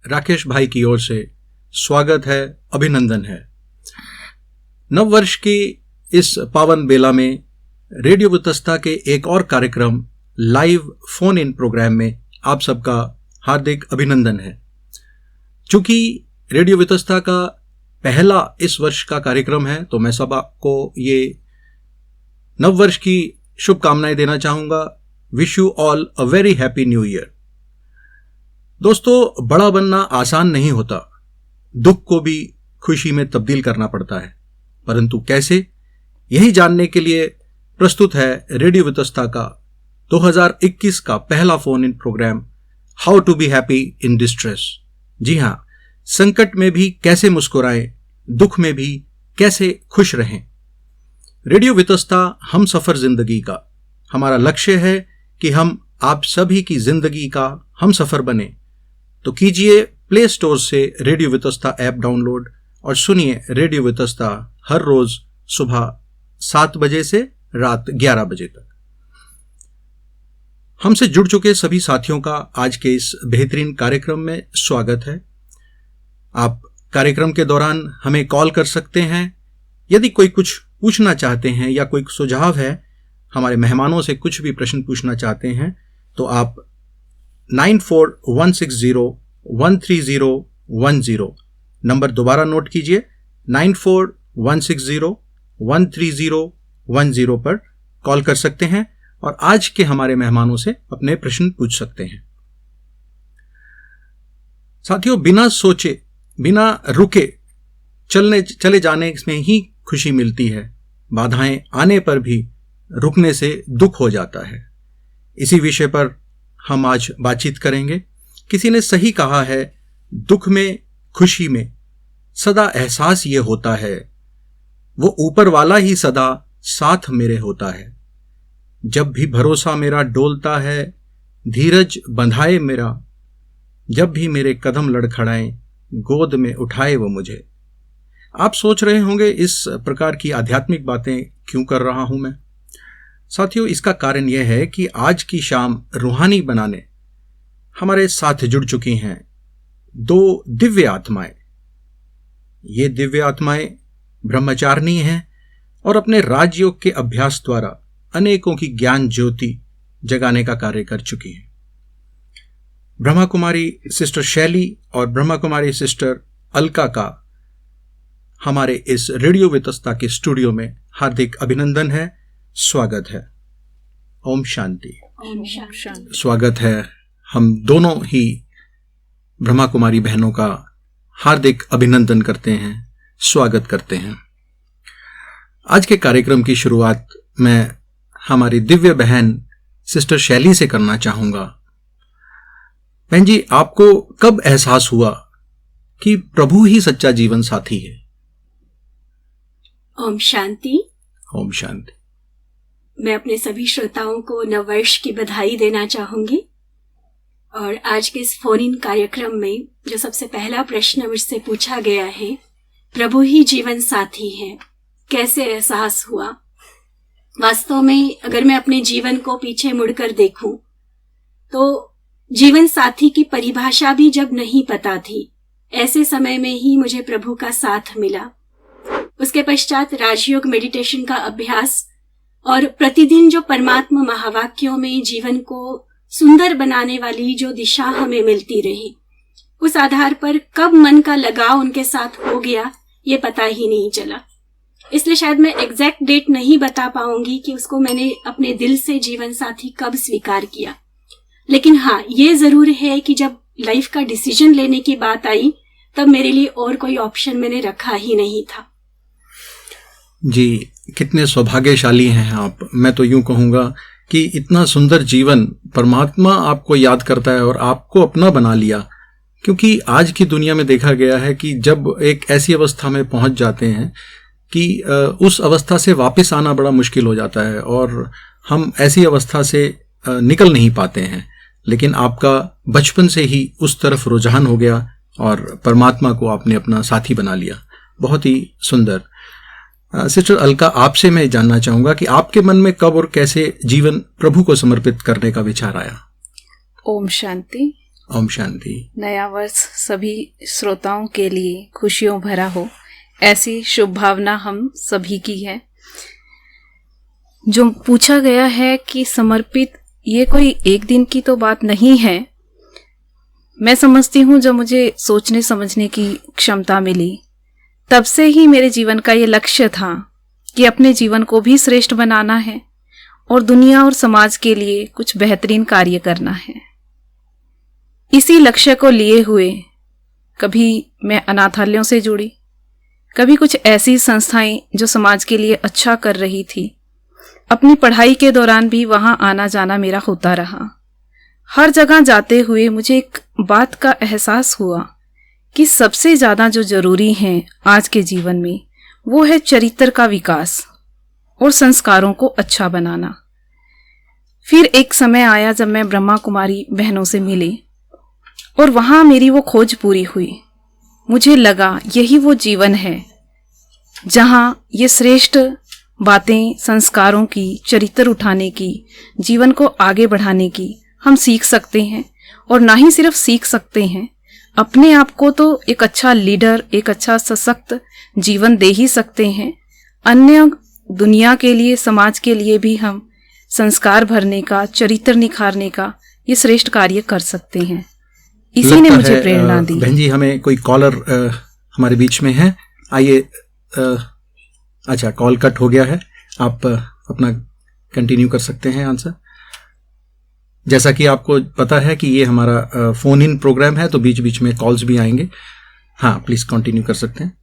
राकेश भाई की ओर से स्वागत है, अभिनंदन है। नववर्ष की इस पावन बेला में रेडियो वितस्ता के एक और कार्यक्रम लाइव फोन इन प्रोग्राम में आप सबका हार्दिक अभिनंदन है। चूंकि रेडियो वितस्ता का पहला इस वर्ष का कार्यक्रम है, तो मैं सब आपको ये नववर्ष की शुभकामनाएं देना चाहूंगा। Wish you all a very happy new year. दोस्तों, बड़ा बनना आसान नहीं होता, दुख को भी खुशी में तब्दील करना पड़ता है, परंतु कैसे, यही जानने के लिए प्रस्तुत है रेडियो वितस्ता का 2021 का पहला phone in program how to be happy in distress. जी हां, संकट में भी कैसे मुस्कुराएं, दुख में भी कैसे खुश रहें। रेडियो वितस्ता हम सफर जिंदगी का, हमारा लक्ष्य है कि हम आप सभी की जिंदगी का हम सफर बने। तो कीजिए प्ले स्टोर से रेडियो वितस्ता ऐप डाउनलोड और सुनिए रेडियो वितस्ता हर रोज सुबह 7 बजे से रात 11 बजे तक। हमसे जुड़ चुके सभी साथियों का आज के इस बेहतरीन कार्यक्रम में स्वागत है। आप कार्यक्रम के दौरान हमें कॉल कर सकते हैं। यदि कोई कुछ पूछना चाहते हैं या कोई सुझाव है, हमारे मेहमानों से कुछ भी प्रश्न पूछना चाहते हैं, तो आप 9416013010 नंबर दोबारा नोट कीजिए, 9416013010 पर कॉल कर सकते हैं और आज के हमारे मेहमानों से अपने प्रश्न पूछ सकते हैं। साथियों, बिना सोचे बिना रुके चले जाने में ही खुशी मिलती है। बाधाएं आने पर भी रुकने से दुख हो जाता है। इसी विषय पर हम आज बातचीत करेंगे। किसी ने सही कहा है, दुख में खुशी में सदा एहसास ये होता है, वो ऊपर वाला ही सदा साथ मेरे होता है। जब भी भरोसा मेरा डोलता है, धीरज बंधाए मेरा, जब भी मेरे कदम लड़खड़ाएं, गोद में उठाए वो मुझे। आप सोच रहे होंगे इस प्रकार की आध्यात्मिक बातें क्यों कर रहा हूं मैं। साथियों, इसका कारण यह है कि आज की शाम रूहानी बनाने हमारे साथ जुड़ चुकी हैं 2 दिव्य आत्माएं। ये दिव्य आत्माएं ब्रह्मचारिणी हैं और अपने राजयोग के अभ्यास द्वारा अनेकों की ज्ञान ज्योति जगाने का कार्य कर चुकी हैं। ब्रह्मा कुमारी सिस्टर शैली और ब्रह्मा कुमारी सिस्टर अलका का हमारे इस रेडियो वितस्ता के स्टूडियो में हार्दिक अभिनंदन है, स्वागत है। ओम शांति। स्वागत है। हम दोनों ही ब्रह्मा कुमारी बहनों का हार्दिक अभिनंदन करते हैं, स्वागत करते हैं। आज के कार्यक्रम की शुरुआत मैं हमारी दिव्य बहन सिस्टर शैली से करना चाहूंगा। बहन जी, आपको कब एहसास हुआ कि प्रभु ही सच्चा जीवन साथी है? ओम शांति। ओम शांति। मैं अपने सभी श्रोताओं को नववर्ष की बधाई देना चाहूंगी। और आज के इस फोन इन कार्यक्रम में जो सबसे पहला प्रश्न मुझसे पूछा गया है, प्रभु ही जीवन साथी है, कैसे एहसास हुआ। वास्तव में अगर मैं अपने जीवन को पीछे मुड़कर देखूं तो जीवन साथी की परिभाषा भी जब नहीं पता थी, ऐसे समय में ही मुझे प्रभु का साथ मिला। उसके पश्चात राजयोग मेडिटेशन का अभ्यास और प्रतिदिन जो परमात्मा महावाक्यों में जीवन को सुंदर बनाने वाली जो दिशा हमें मिलती रही, उस आधार पर कब मन का लगाव उनके साथ हो गया ये पता ही नहीं चला। इसलिए शायद मैं एग्जैक्ट डेट नहीं बता पाऊंगी कि उसको मैंने अपने दिल से जीवन साथी कब स्वीकार किया। लेकिन हाँ, ये जरूर है कि जब लाइफ का डिसीजन लेने की बात आई, तब मेरे लिए और कोई ऑप्शन मैंने रखा ही नहीं था। जी, कितने सौभाग्यशाली हैं आप। मैं तो यूं कहूंगा कि इतना सुंदर जीवन परमात्मा आपको याद करता है और आपको अपना बना लिया। क्योंकि आज की दुनिया में देखा गया है कि जब एक ऐसी अवस्था में पहुंच जाते हैं कि उस अवस्था से वापस आना बड़ा मुश्किल हो जाता है और हम ऐसी अवस्था से निकल नहीं पाते हैं। लेकिन आपका बचपन से ही उस तरफ रुझान हो गया और परमात्मा को आपने अपना साथी बना लिया। बहुत ही सुंदर। सिस्टर अलका, आपसे मैं जानना चाहूंगा कि आपके मन में कब और कैसे जीवन प्रभु को समर्पित करने का विचार आया? ओम शांति। ओम शांति। नया वर्ष सभी श्रोताओं के लिए खुशियों भरा हो, ऐसी शुभ भावना हम सभी की है। जो पूछा गया है कि समर्पित, ये कोई एक दिन की तो बात नहीं है। मैं समझती हूँ जब मुझे सोचने समझने की क्षमता मिली, तब से ही मेरे जीवन का ये लक्ष्य था कि अपने जीवन को भी श्रेष्ठ बनाना है और दुनिया और समाज के लिए कुछ बेहतरीन कार्य करना है। इसी लक्ष्य को लिए हुए कभी मैं अनाथालयों से जुड़ी, कभी कुछ ऐसी संस्थाएं जो समाज के लिए अच्छा कर रही थी। अपनी पढ़ाई के दौरान भी वहां आना जाना मेरा होता रहा। हर जगह जाते हुए मुझे एक बात का एहसास हुआ कि सबसे ज़्यादा जो जरूरी है आज के जीवन में वो है चरित्र का विकास और संस्कारों को अच्छा बनाना। फिर एक समय आया जब मैं ब्रह्मा कुमारी बहनों से मिली और वहां मेरी वो खोज पूरी हुई। मुझे लगा यही वो जीवन है जहां ये श्रेष्ठ बातें, संस्कारों की, चरित्र उठाने की, जीवन को आगे बढ़ाने की हम सीख सकते हैं। और ना ही सिर्फ सीख सकते हैं, अपने आप को तो एक अच्छा लीडर, एक अच्छा सशक्त जीवन दे ही सकते हैं। अन्य दुनिया के लिए, समाज के लिए भी हम संस्कार भरने का, चरित्र निखारने का ये श्रेष्ठ कार्य कर सकते हैं। इसी ने मुझे प्रेरणा दी। बहन जी, हमें कोई कॉलर हमारे बीच में है, आइए। अच्छा, कॉल कट हो गया है, आप अपना कंटिन्यू कर सकते हैं आंसर। जैसा कि आपको पता है कि ये हमारा फोन इन प्रोग्राम है, तो बीच बीच में कॉल्स भी आएंगे। हाँ, प्लीज कंटिन्यू कर सकते हैं।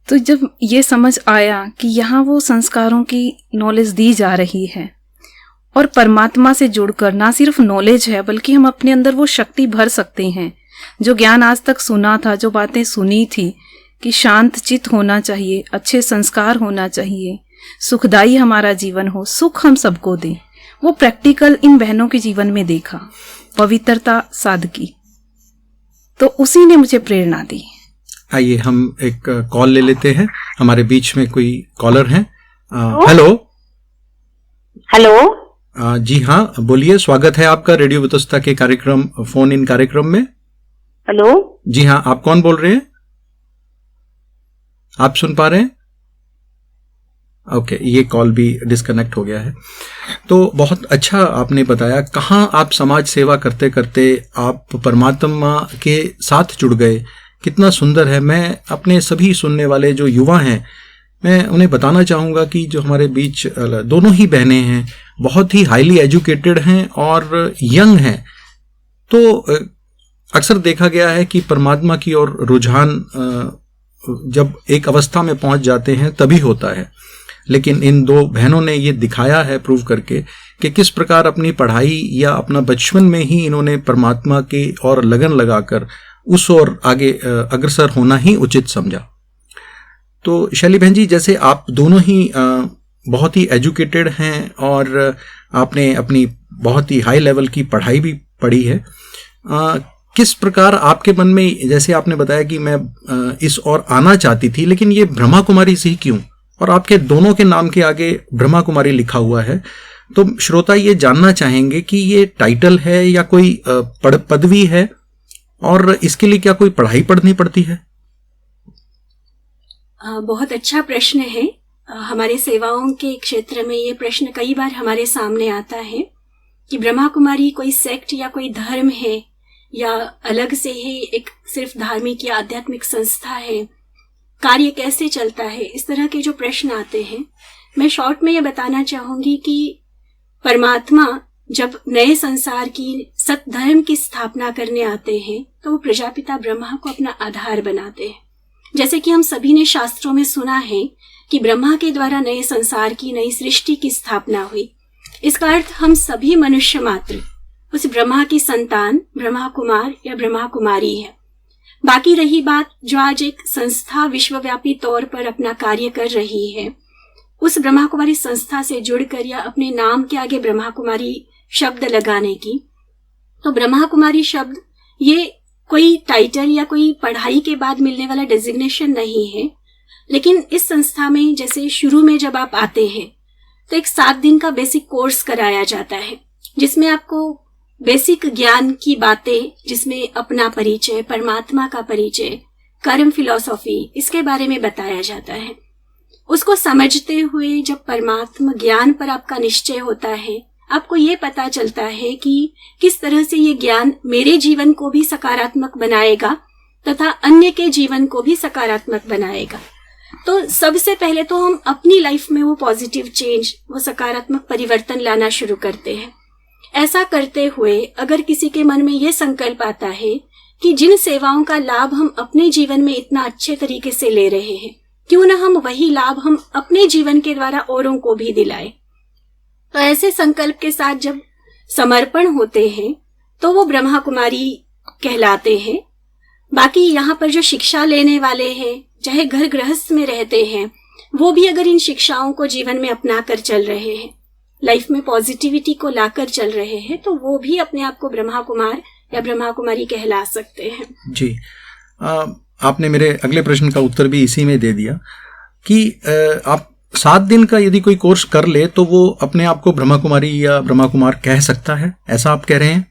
तो जब ये समझ आया कि यहाँ वो संस्कारों की नॉलेज दी जा रही है और परमात्मा से जुड़कर ना सिर्फ नॉलेज है बल्कि हम अपने अंदर वो शक्ति भर सकते हैं। जो ज्ञान आज तक सुना था, जो बातें सुनी थी कि शांत चित्त होना चाहिए, अच्छे संस्कार होना चाहिए, सुखदायी हमारा जीवन हो, सुख हम सबको दें, वो प्रैक्टिकल इन बहनों के जीवन में देखा। पवित्रता, सादगी, तो उसी ने मुझे प्रेरणा दी। आइए हम एक कॉल ले लेते हैं। हमारे बीच में कोई कॉलर हैं। हेलो। हेलो। जी हाँ, बोलिए। स्वागत है आपका रेडियो वितस्ता के कार्यक्रम, फोन इन कार्यक्रम में। हेलो। जी हाँ, आप कौन बोल रहे हैं? आप सुन पा रहे हैं? ओके, ये कॉल भी डिस्कनेक्ट हो गया है। तो बहुत अच्छा आपने बताया, कहाँ आप समाज सेवा करते करते आप परमात्मा के साथ जुड़ गए। कितना सुंदर है। मैं अपने सभी सुनने वाले जो युवा हैं, मैं उन्हें बताना चाहूँगा कि जो हमारे बीच दोनों ही बहनें हैं, बहुत ही हाईली एजुकेटेड हैं और यंग हैं। तो अक्सर देखा गया है कि परमात्मा की ओर रुझान जब एक अवस्था में पहुंच जाते हैं तभी होता है। लेकिन इन दो बहनों ने ये दिखाया है प्रूव करके कि किस प्रकार अपनी पढ़ाई या अपना बचपन में ही इन्होंने परमात्मा की ओर लगन लगाकर उस ओर आगे अग्रसर होना ही उचित समझा। तो शैली बहन जी, जैसे आप दोनों ही बहुत ही एजुकेटेड हैं और आपने अपनी बहुत ही हाई लेवल की पढ़ाई भी पढ़ी है, किस प्रकार आपके मन में, जैसे आपने बताया कि मैं इस ओर आना चाहती थी, लेकिन ये ब्रह्मा कुमारी से ही क्यों? और आपके दोनों के नाम के आगे ब्रह्मा कुमारी लिखा हुआ है। तो श्रोता ये जानना चाहेंगे कि ये टाइटल है या कोई पदवी है, और इसके लिए क्या कोई पढ़ाई पढ़नी पड़ती है? बहुत अच्छा प्रश्न है। हमारे सेवाओं के क्षेत्र में ये प्रश्न कई बार हमारे सामने आता है कि ब्रह्मा कुमारी कोई सेक्ट या कोई धर्म है या अलग से ही एक सिर्फ धार्मिक या आध्यात्मिक संस्था है, कार्य कैसे चलता है, इस तरह के जो प्रश्न आते हैं। मैं शॉर्ट में ये बताना चाहूंगी कि परमात्मा जब नए संसार की, सत धर्म की स्थापना करने आते हैं तो वो प्रजापिता ब्रह्मा को अपना आधार बनाते हैं। जैसे कि हम सभी ने शास्त्रों में सुना है कि ब्रह्मा के द्वारा नए संसार की, नई सृष्टि की स्थापना हुई। इसका अर्थ हम सभी मनुष्य मात्र उस ब्रह्मा की संतान, ब्रह्मा कुमार या ब्रह्मा कुमारी है। बाकी रही बात, जो आज एक संस्था विश्वव्यापी तौर पर अपना कार्य कर रही है, उस ब्रह्मा कुमारी संस्था से जुड़कर या अपने नाम के आगे ब्रह्मा कुमारी शब्द लगाने की, तो ब्रह्मा कुमारी शब्द ये कोई टाइटल या कोई पढ़ाई के बाद मिलने वाला डेजिग्नेशन नहीं है। लेकिन इस संस्था में जैसे शुरू में जब आप आते हैं तो एक 7 दिन का बेसिक कोर्स कराया जाता है, जिसमें आपको बेसिक ज्ञान की बातें, जिसमें अपना परिचय, परमात्मा का परिचय, कर्म फिलॉसफी, इसके बारे में बताया जाता है। उसको समझते हुए जब परमात्मा ज्ञान पर आपका निश्चय होता है, आपको ये पता चलता है कि किस तरह से ये ज्ञान मेरे जीवन को भी सकारात्मक बनाएगा तथा अन्य के जीवन को भी सकारात्मक बनाएगा। तो सबसे पहले तो हम अपनी लाइफ में वो पॉजिटिव चेंज, वो सकारात्मक परिवर्तन लाना शुरू करते हैं। ऐसा करते हुए अगर किसी के मन में ये संकल्प आता है कि जिन सेवाओं का लाभ हम अपने जीवन में इतना अच्छे तरीके से ले रहे हैं, क्यों ना हम वही लाभ हम अपने जीवन के द्वारा औरों को भी दिलाए। तो ऐसे संकल्प के साथ जब समर्पण होते हैं तो वो ब्रह्मा कुमारी कहलाते हैं। बाकी यहाँ पर जो शिक्षा लेने वाले हैं, चाहे घर गृहस्थ में रहते हैं, वो भी अगर इन शिक्षाओं को जीवन में अपना कर चल रहे हैं, लाइफ में पॉजिटिविटी को लाकर चल रहे हैं, तो वो भी अपने आप को ब्रह्मा कुमार या ब्रह्मा कुमारी कहला सकते हैं। जी, आपने मेरे अगले प्रश्न का उत्तर भी इसी में दे दिया कि आप 7 दिन का यदि कोई कोर्स कर ले तो वो अपने आप को ब्रह्मा कुमारी या ब्रह्मा कुमार कह सकता है, ऐसा आप कह रहे हैं?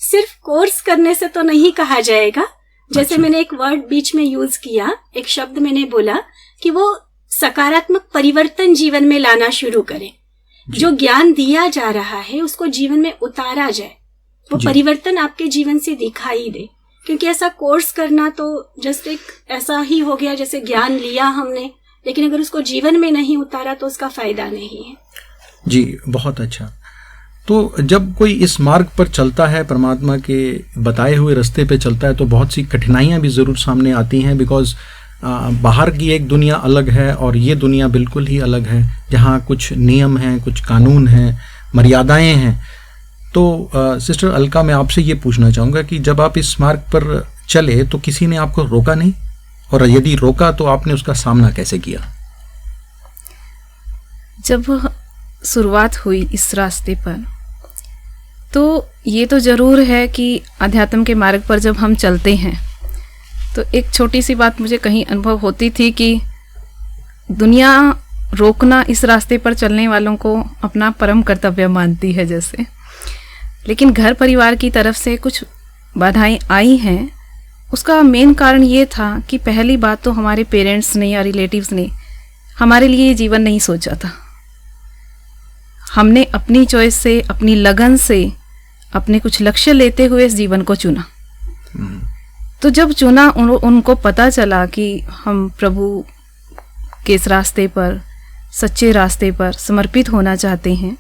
सिर्फ कोर्स करने से तो नहीं कहा जाएगा। जैसे मैंने एक वर्ड बीच में यूज किया, एक शब्द मैंने बोला कि वो सकारात्मक परिवर्तन जीवन में लाना शुरू करें। जो ज्ञान दिया जा रहा है उसको जीवन में उतारा जाए, वो परिवर्तन आपके जीवन से दिखाई दे। क्योंकि ऐसा कोर्स करना तो जस्ट एक ऐसा ही हो गया जैसे ज्ञान लिया हमने, लेकिन अगर उसको जीवन में नहीं उतारा तो उसका फायदा नहीं है। जी, बहुत अच्छा। तो जब कोई इस मार्ग पर चलता है, परमात्मा के बताए हुए रास्ते पे चलता है, तो बहुत सी कठिनाइयाँ भी ज़रूर सामने आती हैं। बिकॉज बाहर की एक दुनिया अलग है और ये दुनिया बिल्कुल ही अलग है, जहाँ कुछ नियम हैं, कुछ कानून हैं, मर्यादाएं हैं। तो सिस्टर अलका, मैं आपसे ये पूछना चाहूँगा कि जब आप इस मार्ग पर चले तो किसी ने आपको रोका नहीं, और यदि रोका तो आपने उसका सामना कैसे किया? जब शुरुआत हुई इस रास्ते पर, तो ये तो ज़रूर है कि अध्यात्म के मार्ग पर जब हम चलते हैं तो एक छोटी सी बात मुझे कहीं अनुभव होती थी कि दुनिया रोकना इस रास्ते पर चलने वालों को अपना परम कर्तव्य मानती है जैसे। लेकिन घर परिवार की तरफ से कुछ बाधाएं आई हैं। उसका मेन कारण ये था कि पहली बात तो हमारे पेरेंट्स ने या रिलेटिव्स ने हमारे लिए ये जीवन नहीं सोचा था। हमने अपनी चॉइस से, अपनी लगन से, अपने कुछ लक्ष्य लेते हुए इस जीवन को चुना। तो जब चुना, उनको पता चला कि हम प्रभु के इस रास्ते पर, सच्चे रास्ते पर समर्पित होना चाहते हैं,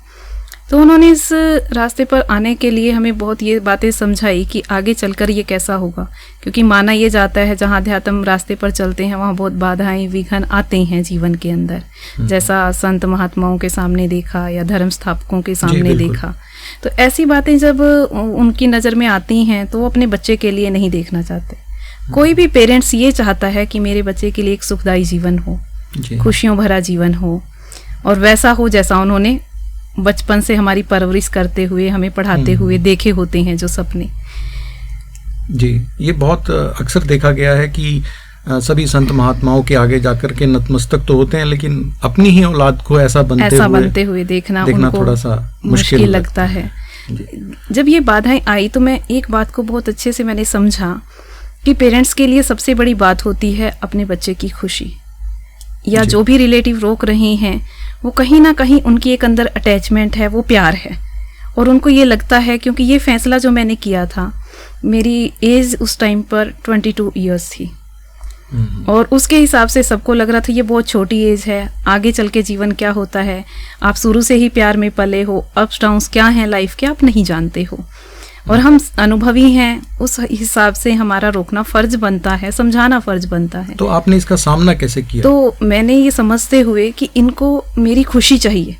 तो उन्होंने इस रास्ते पर आने के लिए हमें बहुत ये बातें समझाई कि आगे चलकर ये कैसा होगा। क्योंकि माना ये जाता है जहाँ अध्यात्म रास्ते पर चलते हैं वहाँ बहुत बाधाएं, विघ्न आते हैं जीवन के अंदर। जैसा संत महात्माओं के सामने देखा या धर्म स्थापकों के सामने देखा, तो ऐसी बातें जब उनकी नज़र में आती हैं तो वो अपने बच्चे के लिए नहीं देखना चाहते। कोई भी पेरेंट्स ये चाहता है कि मेरे बच्चे के लिए एक सुखदायी जीवन हो, खुशियों भरा जीवन हो, और वैसा हो जैसा उन्होंने बचपन से हमारी परवरिश करते हुए, हमें पढ़ाते हुए देखे होते हैं जो सपने। जी, ये बहुत अक्सर देखा गया है कि सभी संत महात्माओं के आगे जाकर के नतमस्तक तो होते हैं, लेकिन अपनी ही औलाद को ऐसा बनते हुए देखना उनको थोड़ा सा मुश्किल लगता है। जब ये बाधाएं आई तो मैं एक बात को बहुत अच्छे से मैंने समझा कि पेरेंट्स के लिए सबसे बड़ी बात होती है अपने बच्चे की खुशी। या जो भी रिलेटिव रोक रहे हैं वो कहीं ना कहीं उनकी एक अंदर अटैचमेंट है, वो प्यार है, और उनको ये लगता है क्योंकि ये फैसला जो मैंने किया था, मेरी एज उस टाइम पर 22 इयर्स थी, और उसके हिसाब से सबको लग रहा था ये बहुत छोटी एज है, आगे चल के जीवन क्या होता है, आप शुरू से ही प्यार में पले हो, अप्स डाउन्स क्या हैं लाइफ के आप नहीं जानते हो, और हम अनुभवी हैं, उस हिसाब से हमारा रोकना फर्ज बनता है, समझाना फर्ज बनता है। तो आपने इसका सामना कैसे किया? तो मैंने ये समझते हुए कि इनको मेरी खुशी चाहिए,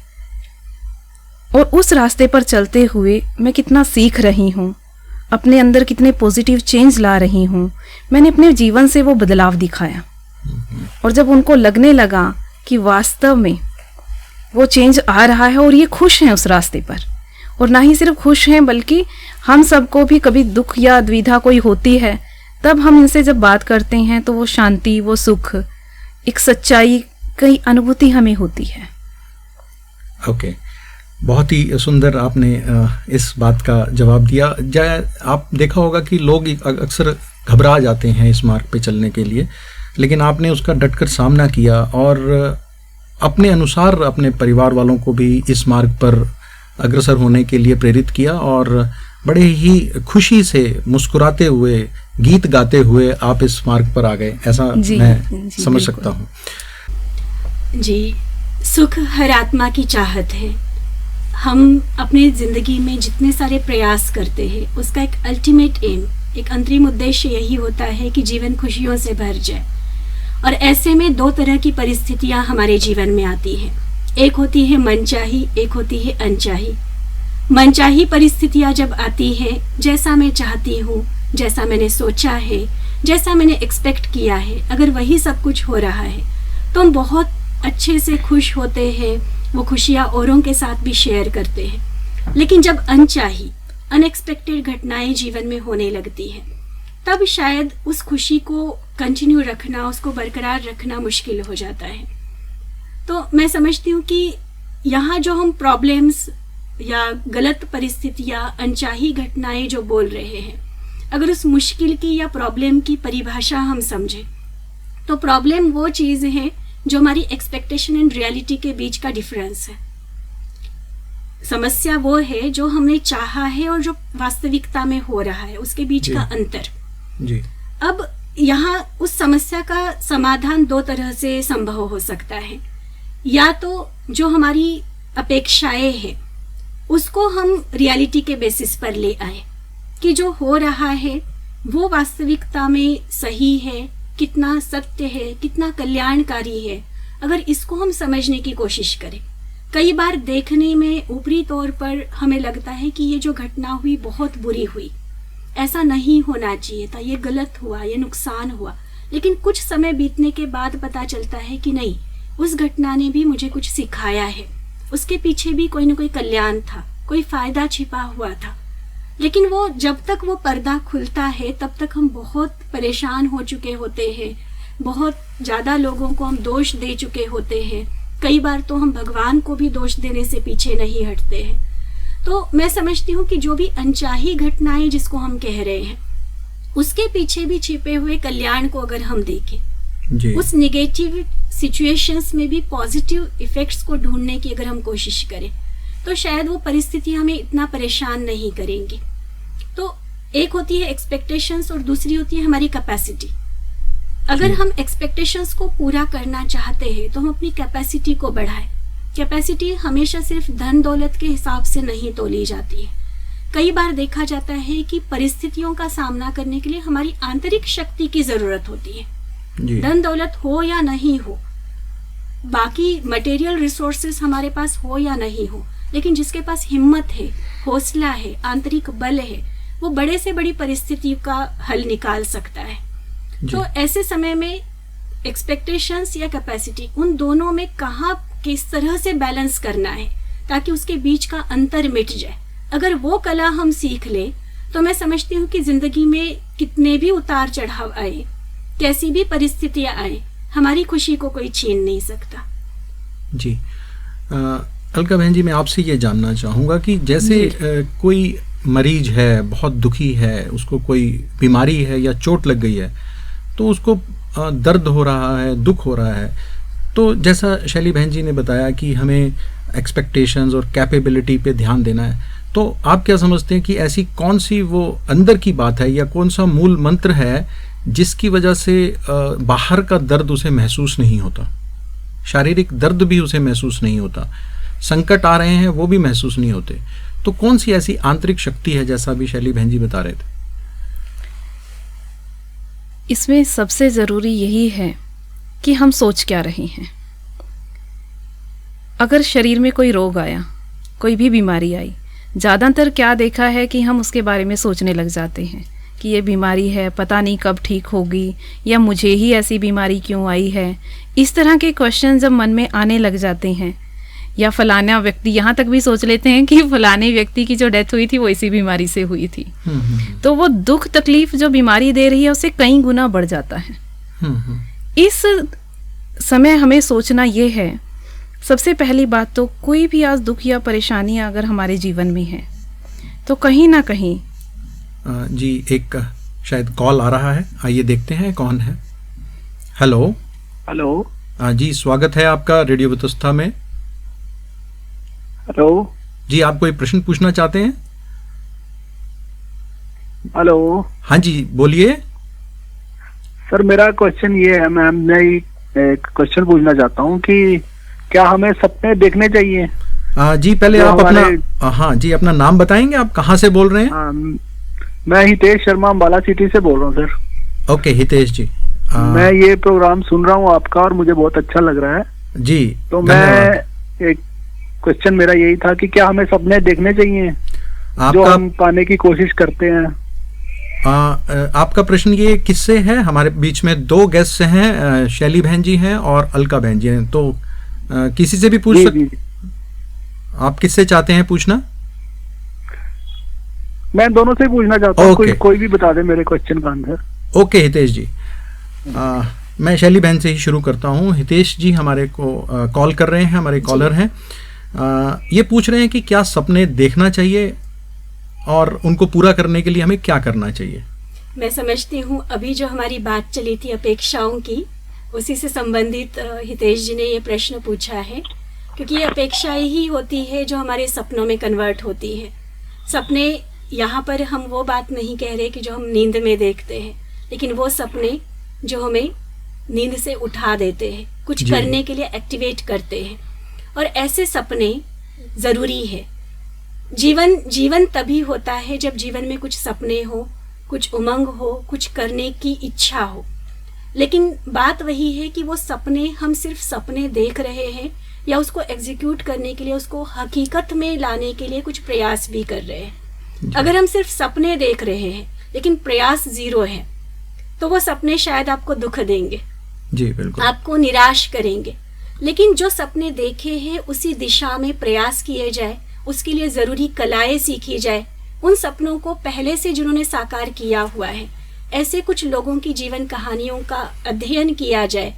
और उस रास्ते पर चलते हुए मैं कितना सीख रही हूँ, अपने अंदर कितने पॉजिटिव चेंज ला रही हूँ, मैंने अपने जीवन से वो बदलाव दिखाया। और जब उनको लगने लगा कि वास्तव में वो चेंज आ रहा है और ये खुश हैं उस रास्ते पर, और ना ही सिर्फ खुश हैं बल्कि हम सबको भी कभी दुख या द्विधा कोई होती है, तब हम इनसे जब बात करते हैं तो वो शांति, वो सुख, एक सच्चाई की अनुभूति हमें होती है। ओके, बहुत ही सुंदर आपने इस बात का जवाब दिया। आप देखा होगा कि लोग अक्सर घबरा जाते हैं इस मार्ग पे चलने के लिए, लेकिन आपने उसका डटकर सामना किया और अपने अनुसार अपने परिवार वालों को भी इस मार्ग पर अग्रसर होने के लिए प्रेरित किया और बड़े ही खुशी से मुस्कुराते हुए, गीत गाते हुए आप इस मार्ग पर आ गए, ऐसा मैं समझ सकता हूँ। जी, सुख हर आत्मा की चाहत है। हम अपने ज़िंदगी में जितने सारे प्रयास करते हैं उसका एक अल्टीमेट एम, एक अंतरिम उद्देश्य यही होता है कि जीवन खुशियों से भर जाए। और ऐसे में दो तरह की परिस्थितियां हमारे जीवन में आती हैं। एक होती है मनचाही, एक होती है अनचाही। मनचाही परिस्थितियां जब आती हैं, जैसा मैं चाहती हूँ, जैसा मैंने सोचा है, जैसा मैंने एक्सपेक्ट किया है, अगर वही सब कुछ हो रहा है तो हम बहुत अच्छे से खुश होते हैं, वो खुशियाँ औरों के साथ भी शेयर करते हैं। लेकिन जब अनचाही, अनएक्सपेक्टेड घटनाएं जीवन में होने लगती हैं, तब शायद उस खुशी को कंटिन्यू रखना, उसको बरकरार रखना मुश्किल हो जाता है। तो मैं समझती हूँ कि यहाँ जो हम प्रॉब्लम्स या गलत परिस्थितियाँ, अनचाही घटनाएं जो बोल रहे हैं, अगर उस मुश्किल की या प्रॉब्लम की परिभाषा हम समझें तो प्रॉब्लम वो चीज़ है जो हमारी एक्सपेक्टेशन एंड रियलिटी के बीच का डिफरेंस है। समस्या वो है जो हमने चाहा है और जो वास्तविकता में हो रहा है, उसके बीच का अंतर। जी। अब यहाँ उस समस्या का समाधान दो तरह से संभव हो सकता है। या तो जो हमारी अपेक्षाएं हैं उसको हम रियलिटी के बेसिस पर ले आए कि जो हो रहा है वो वास्तविकता में सही है, कितना सत्य है, कितना कल्याणकारी है, अगर इसको हम समझने की कोशिश करें। कई बार देखने में ऊपरी तौर पर हमें लगता है कि ये जो घटना हुई बहुत बुरी हुई, ऐसा नहीं होना चाहिए था, ये गलत हुआ, ये नुकसान हुआ। लेकिन कुछ समय बीतने के बाद पता चलता है कि नहीं, उस घटना ने भी मुझे कुछ सिखाया है, उसके पीछे भी कोई न कोई कल्याण था, कोई फायदा छिपा हुआ था। लेकिन वो जब तक वो पर्दा खुलता है तब तक हम बहुत परेशान हो चुके होते हैं, बहुत ज़्यादा लोगों को हम दोष दे चुके होते हैं। कई बार तो हम भगवान को भी दोष देने से पीछे नहीं हटते हैं। तो मैं समझती हूँ कि जो भी अनचाही घटनाएं जिसको हम कह रहे हैं, उसके पीछे भी छिपे हुए कल्याण को अगर हम देखें, उस नेगेटिव सिचुएशंस में भी पॉजिटिव इफेक्ट्स को ढूंढने की अगर हम कोशिश करें तो शायद वो परिस्थिति हमें इतना परेशान नहीं करेंगी। तो एक होती है एक्सपेक्टेशंस और दूसरी होती है हमारी कैपेसिटी। अगर हम एक्सपेक्टेशंस को पूरा करना चाहते हैं तो हम अपनी कैपेसिटी को बढ़ाएं। कैपेसिटी हमेशा सिर्फ धन दौलत के हिसाब से नहीं तोली जाती है। कई बार देखा जाता है कि परिस्थितियों का सामना करने के लिए हमारी आंतरिक शक्ति की जरूरत होती है। धन दौलत हो या नहीं हो, बाकी मटेरियल रिसोर्सेस हमारे पास हो या नहीं हो, लेकिन जिसके पास हिम्मत है, हौसला है, आंतरिक बल है, वो बड़े से बड़ी परिस्थिति का हल निकाल सकता है। तो ऐसे समय में एक्सपेक्टेशंस या कैपेसिटी, उन दोनों में कहाँ किस तरह से बैलेंस करना है ताकि उसके बीच का अंतर मिट जाए। अगर वो कला हम सीख लें तो मैं समझती हूँ कि जिंदगी में कितने भी उतार चढ़ाव आए, कैसी भी परिस्थितियां आए, हमारी खुशी को कोई छीन नहीं सकता। जी। अलका बहन जी, मैं आपसे ये जानना चाहूँगा कि जैसे कोई मरीज है, बहुत दुखी है, उसको कोई बीमारी है या चोट लग गई है, तो उसको दर्द हो रहा है, दुख हो रहा है, तो जैसा शैली बहन जी ने बताया कि हमें एक्सपेक्टेशंस और कैपेबिलिटी पे ध्यान देना है, तो आप क्या समझते हैं कि ऐसी कौन सी वो अंदर की बात है या कौन सा मूल मंत्र है जिसकी वजह से बाहर का दर्द उसे महसूस नहीं होता, शारीरिक दर्द भी उसे महसूस नहीं होता, संकट आ रहे हैं वो भी महसूस नहीं होते? तो कौन सी ऐसी आंतरिक शक्ति है, जैसा भी शैली बहन जी बता रहे थे? इसमें सबसे ज़रूरी यही है कि हम सोच क्या रहे हैं। अगर शरीर में कोई रोग आया, कोई भी बीमारी आई, ज़्यादातर क्या देखा है कि हम उसके बारे में सोचने लग जाते हैं कि ये बीमारी है, पता नहीं कब ठीक होगी, या मुझे ही ऐसी बीमारी क्यों आई है। इस तरह के क्वेश्चन जब मन में आने लग जाते हैं, या फलाना व्यक्ति, यहाँ तक भी सोच लेते हैं कि फलाने व्यक्ति की जो डेथ हुई थी वो इसी बीमारी से हुई थी, तो वो दुख तकलीफ जो बीमारी दे रही है उससे कई गुना बढ़ जाता है। इस समय हमें सोचना ये है, सबसे पहली बात तो कोई भी आज दुख या परेशानियां अगर हमारे जीवन में है तो कहीं ना कहीं जी एक शायद कॉल आ रहा है, आइए देखते हैं कौन है। हेलो। हेलो। जी स्वागत है आपका रेडियो बतुस्ता में। हेलो जी, आप कोई प्रश्न पूछना चाहते हैं? हेलो। हाँ जी बोलिए। सर मेरा क्वेश्चन ये है, मैं एक क्वेश्चन पूछना चाहता हूँ कि क्या हमें सपने देखने चाहिए? जी पहले आप अपना हाँ जी अपना नाम बताएंगे, आप कहाँ से बोल रहे हैं? मैं हितेश शर्मा अम्बाला सिटी से बोल रहा हूँ सर। ओके हितेश जी। मैं ये प्रोग्राम सुन रहा हूँ आपका और मुझे बहुत अच्छा लग रहा है जी। तो मैं एक क्वेश्चन मेरा यही था कि क्या हमें सपने देखने चाहिए जो हम पाने की कोशिश करते हैं? आपका प्रश्न ये किससे है? हमारे बीच में दो गेस्ट हैं, शैली बहन जी हैं और अलका बहन जी हैं, तो किसी से भी पूछ सकते। आप किससे चाहते हैं पूछना? मैं दोनों से पूछना चाहता हूँ। कोई भी बता दे मेरे क्वेश्चन का आंसर। ओके हितेश जी, मैं शैली बहन से ही शुरू करता हूँ। हितेश जी हमारे को कॉल कर रहे हैं, हमारे कॉलर हैं। ये पूछ रहे हैं कि क्या सपने देखना चाहिए और उनको पूरा करने के लिए हमें क्या करना चाहिए। मैं समझती हूँ अभी जो हमारी बात चली थी अपेक्षाओं की, उसी से संबंधित हितेश जी ने ये प्रश्न पूछा है, क्योंकि ये अपेक्षाएं ही होती है जो हमारे सपनों में कन्वर्ट होती है। सपने यहाँ पर हम वो बात नहीं कह रहे कि जो हम नींद में देखते हैं, लेकिन वो सपने जो हमें नींद से उठा देते हैं, कुछ करने के लिए एक्टिवेट करते हैं। और ऐसे सपने ज़रूरी है। जीवन तभी होता है जब जीवन में कुछ सपने हो, कुछ उमंग हो, कुछ करने की इच्छा हो। लेकिन बात वही है कि वो सपने हम सिर्फ सपने देख रहे हैं या उसको एग्जीक्यूट करने के लिए, उसको हकीकत में लाने के लिए कुछ प्रयास भी कर रहे हैं। अगर हम सिर्फ सपने देख रहे हैं लेकिन प्रयास जीरो है तो वो सपने शायद आपको दुख देंगे जी, बिल्कुल आपको निराश करेंगे। लेकिन जो सपने देखे हैं उसी दिशा में प्रयास किए जाए, उसके लिए जरूरी कलाएं सीखी जाए, उन सपनों को पहले से जिन्होंने साकार किया हुआ है ऐसे कुछ लोगों की जीवन कहानियों का अध्ययन किया जाए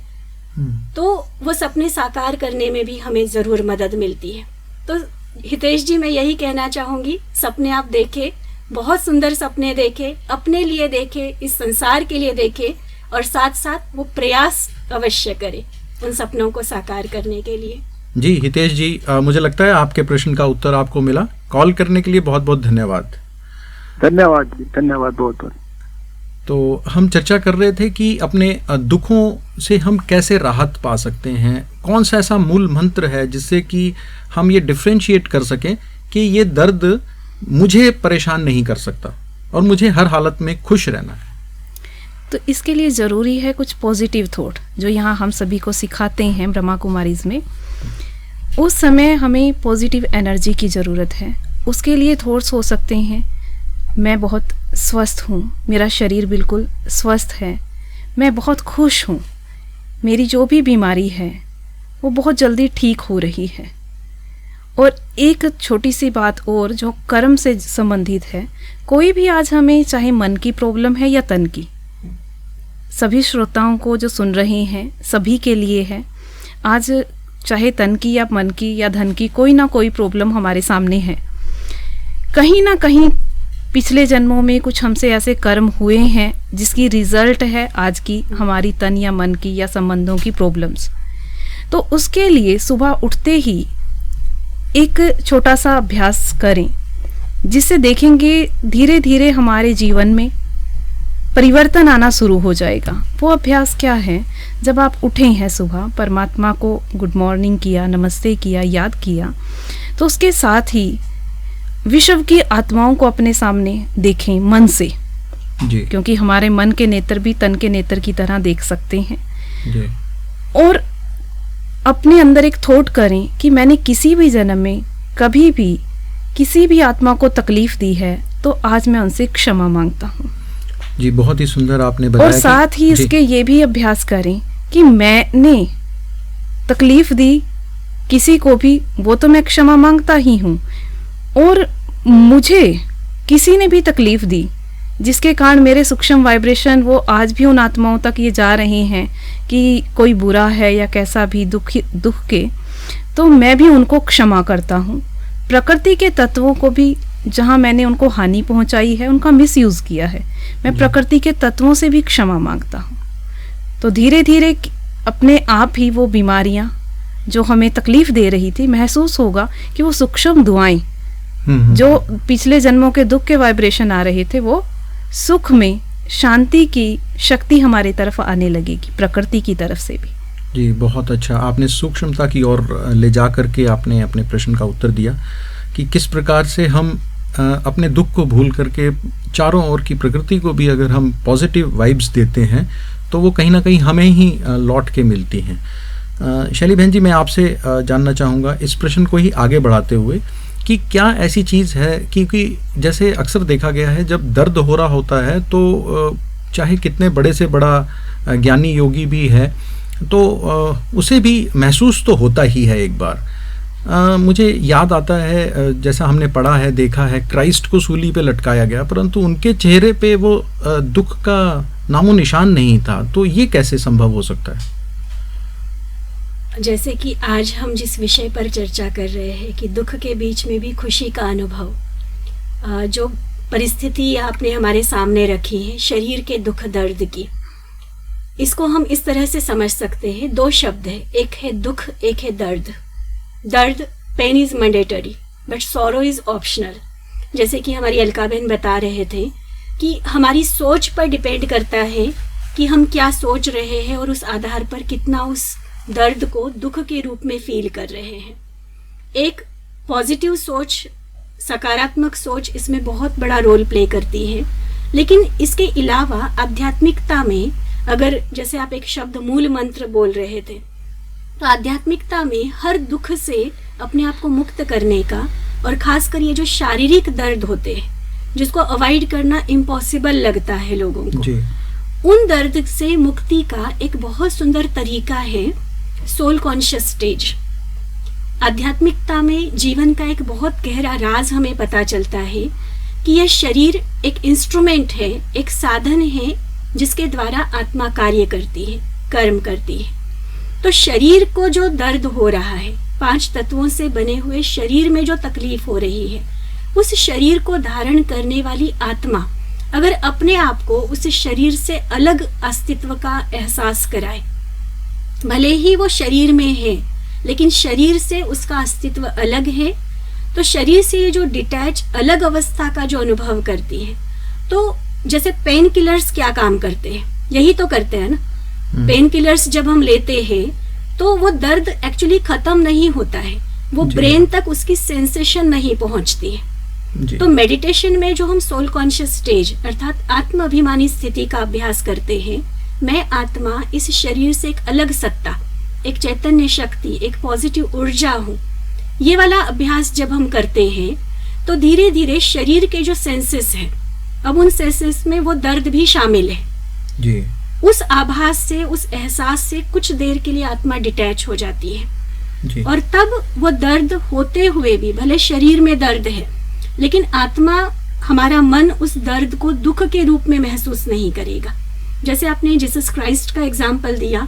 तो वो सपने साकार करने में भी हमें जरूर मदद मिलती है। तो हितेश जी मैं यही कहना चाहूंगी, सपने आप देखें, बहुत सुंदर सपने देखें, अपने लिए देखें, इस संसार के लिए देखें और साथ साथ वो प्रयास अवश्य करें उन सपनों को साकार करने के लिए। जी हितेश जी, मुझे लगता है आपके प्रश्न का उत्तर आपको मिला। कॉल करने के लिए बहुत बहुत धन्यवाद। धन्यवाद जी, धन्यवाद बहुत बहुत। तो हम चर्चा कर रहे थे कि अपने दुखों से हम कैसे राहत पा सकते हैं, कौन सा ऐसा मूल मंत्र है जिससे कि हम ये डिफ्रेंशिएट कर सकें कि ये दर्द मुझे परेशान नहीं कर सकता और मुझे हर हालत में खुश रहना है। तो इसके लिए ज़रूरी है कुछ पॉजिटिव थॉट जो यहाँ हम सभी को सिखाते हैं ब्रह्मा कुमारीज में। उस समय हमें पॉजिटिव एनर्जी की ज़रूरत है। उसके लिए थॉट्स हो सकते हैं, मैं बहुत स्वस्थ हूँ, मेरा शरीर बिल्कुल स्वस्थ है, मैं बहुत खुश हूँ, मेरी जो भी बीमारी है वो बहुत जल्दी ठीक हो रही है। और एक छोटी सी बात और जो कर्म से संबंधित है, कोई भी आज हमें चाहे मन की प्रॉब्लम है या तन की, सभी श्रोताओं को जो सुन रहे हैं सभी के लिए है। आज चाहे तन की या मन की या धन की कोई ना कोई प्रॉब्लम हमारे सामने है। कहीं ना कहीं पिछले जन्मों में कुछ हमसे ऐसे कर्म हुए हैं जिसकी रिजल्ट है आज की हमारी तन या मन की या संबंधों की प्रॉब्लम्स। तो उसके लिए सुबह उठते ही एक छोटा सा अभ्यास करें जिससे देखेंगे धीरे धीरे हमारे जीवन में परिवर्तन आना शुरू हो जाएगा। वो अभ्यास क्या है? जब आप उठे हैं सुबह, परमात्मा को गुड मॉर्निंग किया, नमस्ते किया, याद किया, तो उसके साथ ही विश्व की आत्माओं को अपने सामने देखें मन से जी। क्योंकि हमारे मन के नेत्र भी तन के नेत्र की तरह देख सकते हैं जी। और अपने अंदर एक थॉट करें कि मैंने किसी भी जन्म में कभी भी किसी भी आत्मा को तकलीफ दी है तो आज मैं उनसे क्षमा मांगता हूँ जी। बहुत ही सुंदर आपने बताया। और साथ ही इसके ये भी अभ्यास करें कि मैंने तकलीफ दी किसी को भी, वो तो मैं क्षमा मांगता ही हूँ, और मुझे किसी ने भी तकलीफ दी जिसके कारण मेरे सूक्ष्म वाइब्रेशन वो आज भी उन आत्माओं तक ये जा रहे हैं कि कोई बुरा है या कैसा भी दुख के, तो मैं भी उनको क्षमा करता हूँ। प्रकृति के तत्वों को भी जहाँ मैंने उनको हानि पहुँचाई है, उनका मिसयूज किया है, मैं प्रकृति के तत्वों से भी क्षमा मांगता हूँ। तो धीरे धीरे अपने आप ही वो बीमारियाँ जो हमें तकलीफ दे रही थी, महसूस होगा कि वो सूक्ष्म दुआएं जो पिछले जन्मों के दुख के वाइब्रेशन आ रहे थे, वो सुख में शांति की शक्ति हमारी तरफ आने लगेगी, प्रकृति की तरफ से भी। जी, बहुत अच्छा। आपने सूक्ष्मता की ओर ले जा करके आपने अपने प्रश्न का उत्तर दिया कि किस प्रकार से हम अपने दुख को भूल करके चारों ओर की प्रकृति को भी अगर हम पॉजिटिव वाइब्स देते हैं तो वो कहीं ना कहीं हमें ही लौट के मिलती हैं। शैली बहन जी, मैं आपसे जानना चाहूँगा इस प्रश्न को ही आगे बढ़ाते हुए कि क्या ऐसी चीज़ है, क्योंकि जैसे अक्सर देखा गया है जब दर्द हो रहा होता है तो चाहे कितने बड़े से बड़ा ज्ञानी योगी भी है तो उसे भी महसूस तो होता ही है एक बार। मुझे याद आता है जैसा हमने पढ़ा है, देखा है, क्राइस्ट को सूली पे लटकाया गया परंतु उनके चेहरे पे वो दुख का नामो निशान नहीं था। तो ये कैसे संभव हो सकता है? जैसे कि आज हम जिस विषय पर चर्चा कर रहे हैं कि दुख के बीच में भी खुशी का अनुभव, जो परिस्थिति आपने हमारे सामने रखी है शरीर के दुख दर्द की, इसको हम इस तरह से समझ सकते हैं। दो शब्द है, एक है दुख, एक है दर्द। दर्द, pain is mandatory but sorrow is optional. जैसे कि हमारी अलका बहन बता रहे थे कि हमारी सोच पर डिपेंड करता है कि हम क्या सोच रहे हैं और उस आधार पर कितना उस दर्द को दुख के रूप में फील कर रहे हैं। एक पॉजिटिव सोच, सकारात्मक सोच इसमें बहुत बड़ा रोल प्ले करती है। लेकिन इसके अलावा आध्यात्मिकता में, अगर जैसे आप एक शब्द मूल मंत्र बोल रहे थे, तो आध्यात्मिकता में हर दुख से अपने आप को मुक्त करने का, और खासकर ये जो शारीरिक दर्द होते हैं जिसको अवॉइड करना इम्पॉसिबल लगता है लोगों को जी। उन दर्द से मुक्ति का एक बहुत सुंदर तरीका है सोल कॉन्शियस स्टेज। आध्यात्मिकता में जीवन का एक बहुत गहरा राज हमें पता चलता है कि यह शरीर एक इंस्ट्रूमेंट है, एक साधन है जिसके द्वारा आत्मा कार्य करती है, कर्म करती है। तो शरीर को जो दर्द हो रहा है, 5 तत्वों से बने हुए शरीर में जो तकलीफ हो रही है, उस शरीर को धारण करने वाली आत्मा अगर अपने आप को उस शरीर से अलग अस्तित्व का एहसास कराए, भले ही वो शरीर में है लेकिन शरीर से उसका अस्तित्व अलग है, तो शरीर से ये जो डिटैच अलग अवस्था का जो अनुभव करती है, तो जैसे पेन किलर्स क्या काम करते हैं, यही तो करते हैं ना। पेन किलर्स जब हम लेते हैं तो वो दर्द एक्चुअली खत्म नहीं होता है, वो ब्रेन तक उसकी सेंसेशन नहीं पहुंचती है। तो मेडिटेशन में जो हम सोल कॉन्शियस स्टेज अर्थात आत्म अभिमानी स्थिति का अभ्यास करते हैं, मैं आत्मा इस शरीर से एक अलग सत्ता, एक चैतन्य शक्ति, एक पॉजिटिव ऊर्जा हूँ, ये वाला अभ्यास जब हम करते हैं तो धीरे धीरे शरीर के जो सेंसेस हैं, अब उन सेंसेस में वो दर्द भी शामिल है जी। उस आभास से, उस एहसास से कुछ देर के लिए आत्मा डिटैच हो जाती है जी। और तब वो दर्द होते हुए भी, भले शरीर में दर्द है लेकिन आत्मा, हमारा मन उस दर्द को दुख के रूप में महसूस नहीं करेगा। जैसे आपने जीसस क्राइस्ट का एग्जाम्पल दिया,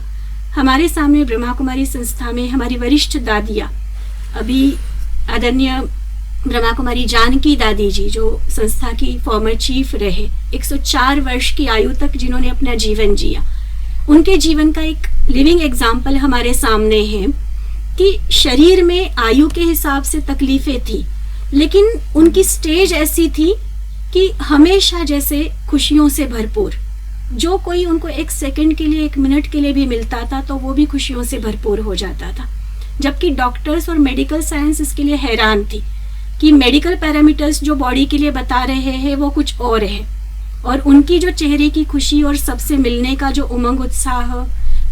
हमारे सामने ब्रह्मा कुमारी संस्था में हमारी वरिष्ठ दादियाँ, अभी आदरणीय ब्रह्मा कुमारी जानकी दादी जी जो संस्था की फॉर्मर चीफ रहे, 104 वर्ष की आयु तक जिन्होंने अपना जीवन जिया, उनके जीवन का एक लिविंग एग्जाम्पल हमारे सामने है कि शरीर में आयु के हिसाब से तकलीफें थी लेकिन उनकी स्टेज ऐसी थी कि हमेशा जैसे खुशियों से भरपूर, जो कोई उनको 1 सेकंड के लिए, 1 मिनट के लिए भी मिलता था तो वो भी खुशियों से भरपूर हो जाता था। जबकि डॉक्टर्स और मेडिकल साइंस इसके लिए हैरान थी कि मेडिकल पैरामीटर्स जो बॉडी के लिए बता रहे हैं वो कुछ और है, और उनकी जो चेहरे की खुशी और सबसे मिलने का जो उमंग उत्साह,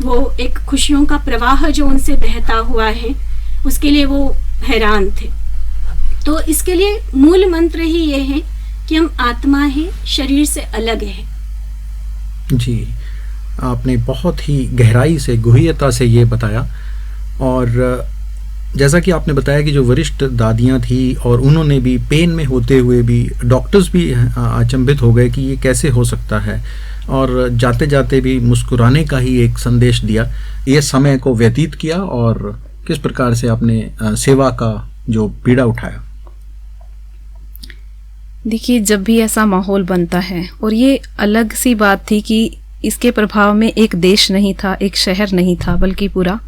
वो एक खुशियों का प्रवाह जो उनसे बहता हुआ है, उसके लिए वो हैरान थे। तो इसके लिए मूल मंत्र ही ये है कि हम आत्मा है, शरीर से अलग है जी। आपने बहुत ही गहराई से, गुह्यता से ये बताया, और जैसा कि आपने बताया कि जो वरिष्ठ दादियाँ थी और उन्होंने भी पेन में होते हुए भी, डॉक्टर्स भी अचंभित हो गए कि ये कैसे हो सकता है, और जाते जाते भी मुस्कुराने का ही एक संदेश दिया। ये समय को व्यतीत किया और किस प्रकार से आपने सेवा का जो पीड़ा उठाया? देखिए, जब भी ऐसा माहौल बनता है, और ये अलग सी बात थी कि इसके प्रभाव में एक देश नहीं था, एक शहर नहीं था, बल्कि पूरा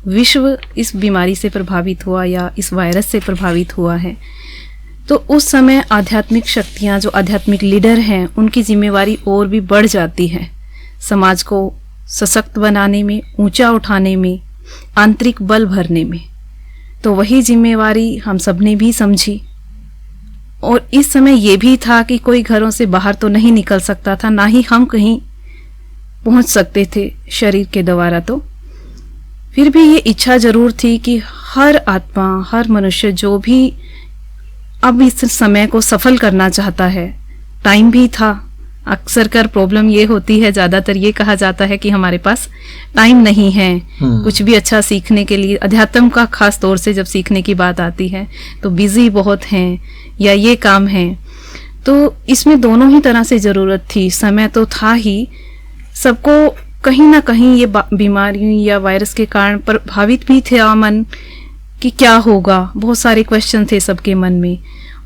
विश्व इस बीमारी से प्रभावित हुआ या इस वायरस से प्रभावित हुआ है। तो उस समय आध्यात्मिक शक्तियाँ, जो आध्यात्मिक लीडर हैं, उनकी जिम्मेवारी और भी बढ़ जाती है, समाज को सशक्त बनाने में, ऊंचा उठाने में, आंतरिक बल भरने में। तो वही जिम्मेवारी हम सब ने भी समझी। और इस समय ये भी था कि कोई घरों से बाहर तो नहीं निकल सकता था, ना ही हम कहीं पहुंच सकते थे शरीर के द्वारा। तो फिर भी ये इच्छा जरूर थी कि हर आत्मा, हर मनुष्य जो भी अब इस समय को सफल करना चाहता है, टाइम भी था। अक्सर कर प्रॉब्लम ये होती है, ज्यादातर ये कहा जाता है कि हमारे पास टाइम नहीं है कुछ भी अच्छा सीखने के लिए। अध्यात्म का खास तौर से जब सीखने की बात आती है तो बिजी बहुत हैं या ये काम है। तो इसमें दोनों ही तरह से जरूरत थी। समय तो था ही, सबको कहीं ना कहीं ये बीमारी या वायरस के कारण प्रभावित भी थे मन कि क्या होगा। बहुत सारे क्वेश्चन थे सबके मन में,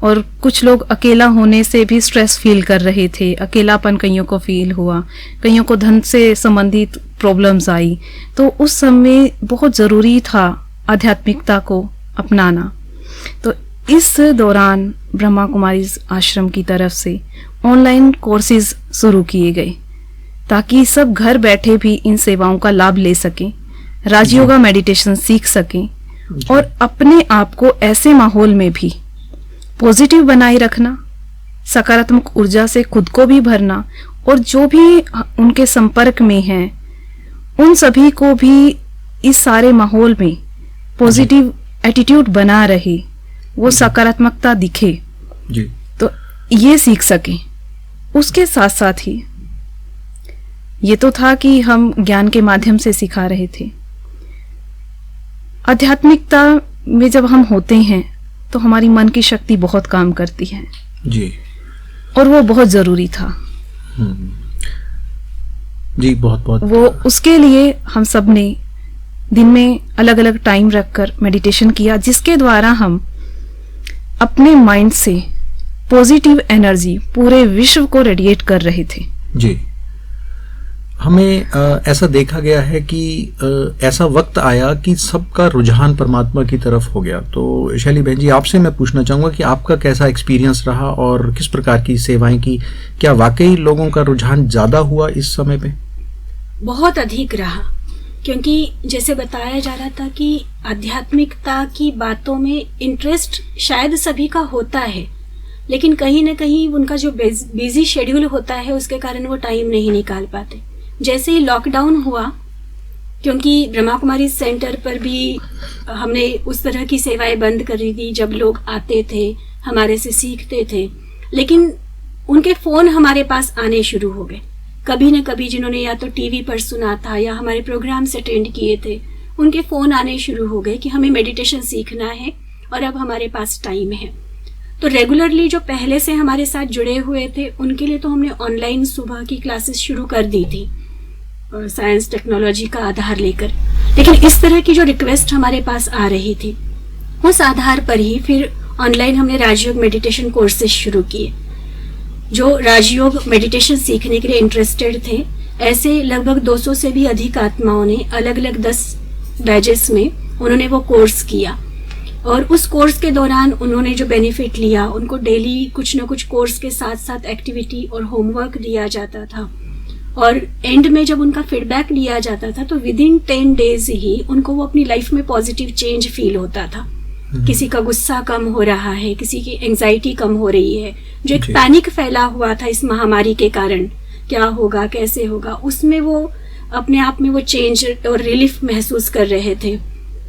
और कुछ लोग अकेला होने से भी स्ट्रेस फील कर रहे थे। अकेलापन कईयों को फील हुआ, कईयों को धन से संबंधित प्रॉब्लम्स आई। तो उस समय बहुत ज़रूरी था आध्यात्मिकता को अपनाना। तो इस दौरान ब्रह्मा कुमारी आश्रम की तरफ से ऑनलाइन कोर्सेज शुरू किए गए ताकि सब घर बैठे भी इन सेवाओं का लाभ ले सकें, राजयोगा मेडिटेशन सीख सकें और अपने आप को ऐसे माहौल में भी पॉजिटिव बनाए रखना, सकारात्मक ऊर्जा से खुद को भी भरना, और जो भी उनके संपर्क में हैं उन सभी को भी इस सारे माहौल में पॉजिटिव एटीट्यूड बना रहे, वो सकारात्मकता दिखे जी। तो ये सीख सके। उसके साथ साथ ही ये तो था कि हम ज्ञान के माध्यम से सिखा रहे थे। आध्यात्मिकता में जब हम होते हैं तो हमारी मन की शक्ति बहुत काम करती है जी, और वो बहुत जरूरी था जी। बहुत बहुत वो उसके लिए हम सब ने दिन में अलग अलग टाइम रखकर मेडिटेशन किया, जिसके द्वारा हम अपने माइंड से पॉजिटिव एनर्जी पूरे विश्व को रेडिएट कर रहे थे जी। हमें ऐसा देखा गया है कि ऐसा वक्त आया कि सबका रुझान परमात्मा की तरफ हो गया। तो शैली बहन जी, आपसे मैं पूछना चाहूँगा कि आपका कैसा एक्सपीरियंस रहा और किस प्रकार की सेवाएं की? क्या वाकई लोगों का रुझान ज़्यादा हुआ इस समय पे? बहुत अधिक रहा, क्योंकि जैसे बताया जा रहा था कि आध्यात्मिकता की बातों में इंटरेस्ट शायद सभी का होता है, लेकिन कहीं ना कहीं उनका जो बिजी शेड्यूल होता है उसके कारण वो टाइम नहीं निकाल पाते। जैसे ही लॉकडाउन हुआ, क्योंकि ब्रह्मा कुमारी सेंटर पर भी हमने उस तरह की सेवाएं बंद कर दी थी, जब लोग आते थे हमारे से सीखते थे, लेकिन उनके फ़ोन हमारे पास आने शुरू हो गए। कभी न कभी जिन्होंने या तो टीवी पर सुना था या हमारे प्रोग्राम से अटेंड किए थे, उनके फ़ोन आने शुरू हो गए कि हमें मेडिटेशन सीखना है और अब हमारे पास टाइम है। तो रेगुलरली जो पहले से हमारे साथ जुड़े हुए थे उनके लिए तो हमने ऑनलाइन सुबह की क्लासेस शुरू कर दी थी साइंस टेक्नोलॉजी का आधार लेकर, लेकिन इस तरह की जो रिक्वेस्ट हमारे पास आ रही थी उस आधार पर ही फिर ऑनलाइन हमने राजयोग मेडिटेशन कोर्सेज शुरू किए। जो राजयोग मेडिटेशन सीखने के लिए इंटरेस्टेड थे, ऐसे लगभग 200 से भी अधिक आत्माओं ने अलग अलग 10 बैचेस में उन्होंने वो कोर्स किया, और उस कोर्स के दौरान उन्होंने जो बेनिफिट लिया, उनको डेली कुछ न कुछ कोर्स के साथ साथ एक्टिविटी और होमवर्क दिया जाता था, और एंड में जब उनका फीडबैक लिया जाता था तो विद इन 10 डेज ही उनको वो अपनी लाइफ में पॉजिटिव चेंज फील होता था। किसी का गुस्सा कम हो रहा है, किसी की एंजाइटी कम हो रही है, जो एक पैनिक फैला हुआ था इस महामारी के कारण, क्या होगा कैसे होगा, उसमें वो अपने आप में वो चेंज और रिलीफ महसूस कर रहे थे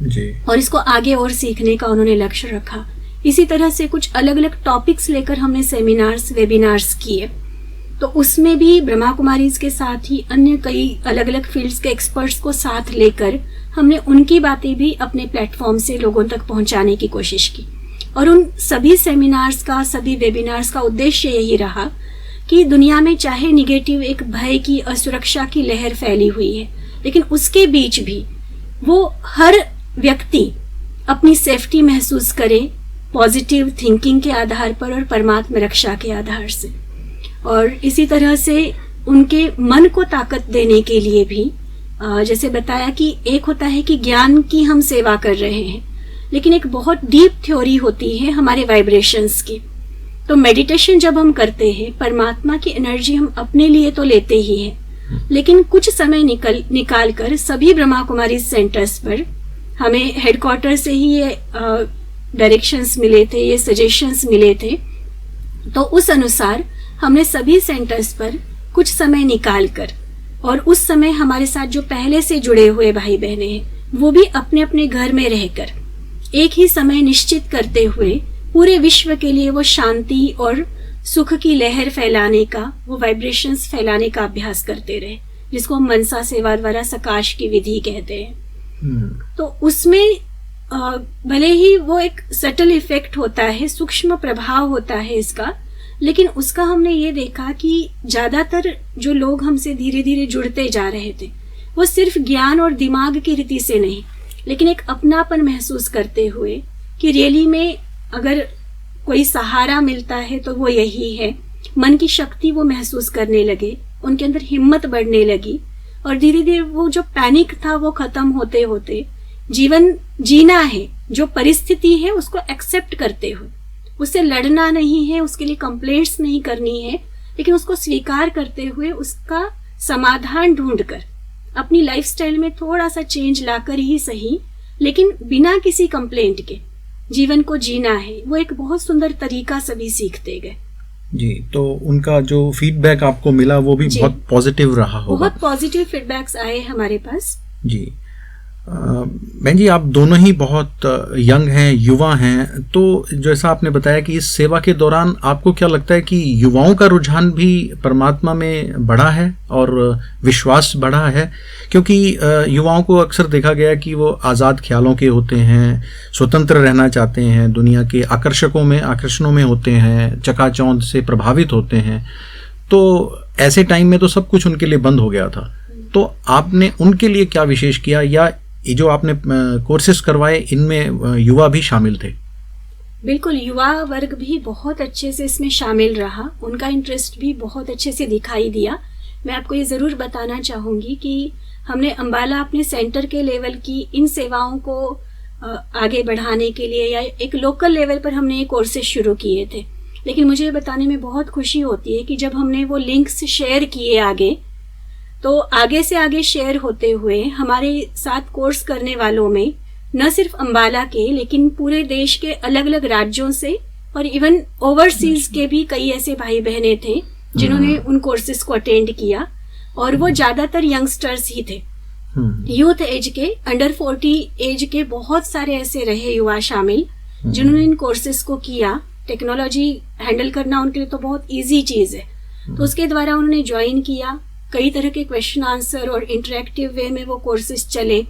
जी। और इसको आगे और सीखने का उन्होंने लक्ष्य रखा। इसी तरह से कुछ अलग अलग टॉपिक्स लेकर हमने सेमिनार्स वेबिनार्स किए, तो उसमें भी ब्रह्मा कुमारीज के साथ ही अन्य कई अलग अलग फील्ड्स के एक्सपर्ट्स को साथ लेकर हमने उनकी बातें भी अपने प्लेटफॉर्म से लोगों तक पहुंचाने की कोशिश की। और उन सभी सेमिनार्स का, सभी वेबिनार्स का उद्देश्य यही रहा कि दुनिया में चाहे निगेटिव एक भय की, असुरक्षा की लहर फैली हुई है, लेकिन उसके बीच भी वो हर व्यक्ति अपनी सेफ्टी महसूस करे पॉजिटिव थिंकिंग के आधार पर और परमात्मा रक्षा के आधार से। और इसी तरह से उनके मन को ताकत देने के लिए भी जैसे बताया कि एक होता है कि ज्ञान की हम सेवा कर रहे हैं, लेकिन एक बहुत डीप थ्योरी होती है हमारे वाइब्रेशंस की। तो मेडिटेशन जब हम करते हैं, परमात्मा की एनर्जी हम अपने लिए तो लेते ही हैं, लेकिन कुछ समय निकाल कर सभी ब्रह्मा कुमारी सेंटर्स पर हमें हेडक्वार्टर से ही ये डायरेक्शंस मिले थे, ये सजेशंस मिले थे। तो उस अनुसार हमने सभी सेंटर्स पर कुछ समय निकाल कर, और उस समय हमारे साथ जो पहले से जुड़े हुए भाई बहने हैं वो भी अपने अपने घर में रहकर एक ही समय निश्चित करते हुए पूरे विश्व के लिए वो शांति और सुख की लहर फैलाने का, वो वाइब्रेशंस फैलाने का अभ्यास करते रहे, जिसको हम मनसा सेवा द्वारा सकाश की विधि कहते हैं। तो उसमें भले ही वो एक सटल इफेक्ट होता है, सूक्ष्म प्रभाव होता है इसका, लेकिन उसका हमने ये देखा कि ज्यादातर जो लोग हमसे धीरे धीरे जुड़ते जा रहे थे वो सिर्फ ज्ञान और दिमाग की रीति से नहीं, लेकिन एक अपनापन महसूस करते हुए कि रियली में अगर कोई सहारा मिलता है तो वो यही है। मन की शक्ति वो महसूस करने लगे, उनके अंदर हिम्मत बढ़ने लगी, और धीरे धीरे वो जो पैनिक था वो खत्म होते होते जीवन जीना है, जो परिस्थिति है उसको एक्सेप्ट करते हुए, उससे लड़ना नहीं है, उसके लिए कंप्लेंट्स नहीं करनी है, लेकिन उसको स्वीकार करते हुए उसका समाधान ढूंढकर अपनी लाइफस्टाइल में थोड़ा सा चेंज लाकर ही सही, लेकिन बिना किसी कंप्लेंट के जीवन को जीना है। वो एक बहुत सुंदर तरीका सभी सीखते गए जी। तो उनका जो फीडबैक आपको मिला वो भी बहुत पॉजिटिव रहा होगा। बहुत पॉजिटिव फीडबैक्स आए हमारे पास जी। बहन जी, आप दोनों ही बहुत यंग हैं, युवा हैं, तो जैसा आपने बताया कि इस सेवा के दौरान आपको क्या लगता है कि युवाओं का रुझान भी परमात्मा में बढ़ा है और विश्वास बढ़ा है? क्योंकि युवाओं को अक्सर देखा गया कि वो आज़ाद ख्यालों के होते हैं, स्वतंत्र रहना चाहते हैं, दुनिया के आकर्षणों में होते हैं, चकाचौंध से प्रभावित होते हैं। तो ऐसे टाइम में तो सब कुछ उनके लिए बंद हो गया था। तो आपने उनके लिए क्या विशेष किया, या ये जो आपने कोर्सेस करवाए इनमें युवा भी शामिल थे? बिल्कुल, युवा वर्ग भी बहुत अच्छे से इसमें शामिल रहा, उनका इंटरेस्ट भी बहुत अच्छे से दिखाई दिया। मैं आपको ये ज़रूर बताना चाहूँगी कि हमने अम्बाला अपने सेंटर के लेवल की इन सेवाओं को आगे बढ़ाने के लिए या एक लोकल लेवल पर हमने ये कोर्सेज शुरू किए थे। लेकिन मुझे बताने में बहुत खुशी होती है कि जब हमने वो लिंक्स शेयर किए आगे, तो आगे से आगे शेयर होते हुए हमारे साथ कोर्स करने वालों में न सिर्फ अम्बाला के, लेकिन पूरे देश के अलग अलग राज्यों से और इवन ओवरसीज के भी कई ऐसे भाई बहने थे जिन्होंने उन कोर्सेज को अटेंड किया, और वो ज्यादातर यंगस्टर्स ही थे, यूथ एज के, अंडर 40 एज के बहुत सारे ऐसे रहे युवा शामिल जिन्होंने इन कोर्सेज को किया। टेक्नोलॉजी हैंडल करना उनके लिए तो बहुत इजी चीज है, तो उसके द्वारा उन्होंने ज्वाइन किया। कई तरह के क्वेश्चन आंसर और इंटरेक्टिव वे में वो कोर्सेज चले,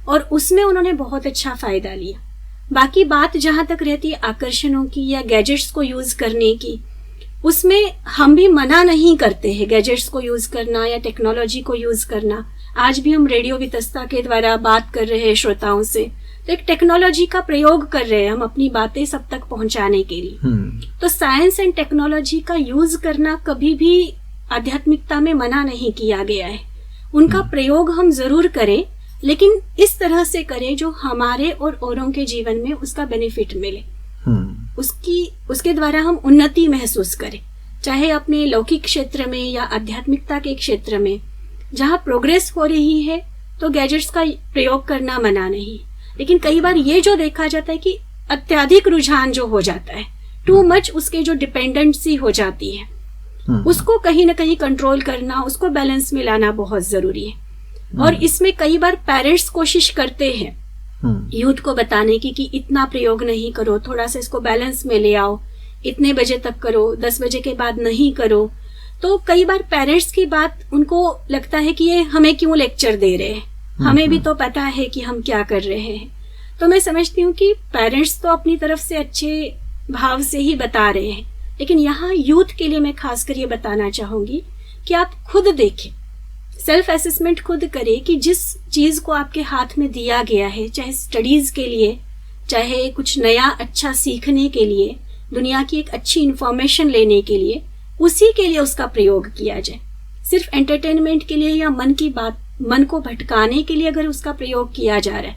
और उसमें उन्होंने बहुत अच्छा फायदा लिया। बाकी बात जहां तक रहती है आकर्षणों की या गैजेट्स को यूज करने की, उसमें हम भी मना नहीं करते हैं गैजेट्स को यूज करना या टेक्नोलॉजी को यूज करना। आज भी हम रेडियो वितस्ता के द्वारा बात कर रहे हैं श्रोताओं से, तो एक टेक्नोलॉजी का प्रयोग कर रहे हैं हम अपनी बातें सब तक पहुंचाने के लिए। तो साइंस एंड टेक्नोलॉजी का यूज करना कभी भी आध्यात्मिकता में मना नहीं किया गया है। उनका प्रयोग हम जरूर करें, लेकिन इस तरह से करें जो हमारे और औरों के जीवन में उसका बेनिफिट मिले, उसके द्वारा हम उन्नति महसूस करें, चाहे अपने लौकिक क्षेत्र में या आध्यात्मिकता के क्षेत्र में। जहाँ प्रोग्रेस हो रही है तो गैजेट्स का प्रयोग करना मना नहीं, लेकिन कई बार ये जो देखा जाता है कि अत्यधिक रुझान जो हो जाता है, टू मच उसके जो डिपेंडेंसी हो जाती है, उसको कहीं ना कहीं कंट्रोल करना, उसको बैलेंस में लाना बहुत जरूरी है। और इसमें कई बार पेरेंट्स कोशिश करते हैं यूथ को बताने की कि इतना प्रयोग नहीं करो, थोड़ा सा इसको बैलेंस में ले आओ, इतने बजे तक करो, 10 बजे के बाद नहीं करो। तो कई बार पेरेंट्स की बात उनको लगता है कि ये हमें क्यों लेक्चर दे रहे हैं, हमें भी तो पता है कि हम क्या कर रहे हैं। तो मैं समझती हूँ कि पेरेंट्स तो अपनी तरफ से अच्छे भाव से ही बता रहे हैं, लेकिन यहाँ यूथ के लिए मैं खासकर ये बताना चाहूंगी कि आप खुद देखें, सेल्फ असेसमेंट खुद करें कि जिस चीज़ को आपके हाथ में दिया गया है, चाहे स्टडीज़ के लिए, चाहे कुछ नया अच्छा सीखने के लिए, दुनिया की एक अच्छी इंफॉर्मेशन लेने के लिए, उसी के लिए उसका प्रयोग किया जाए। सिर्फ एंटरटेनमेंट के लिए या मन को भटकाने के लिए अगर उसका प्रयोग किया जा रहा है,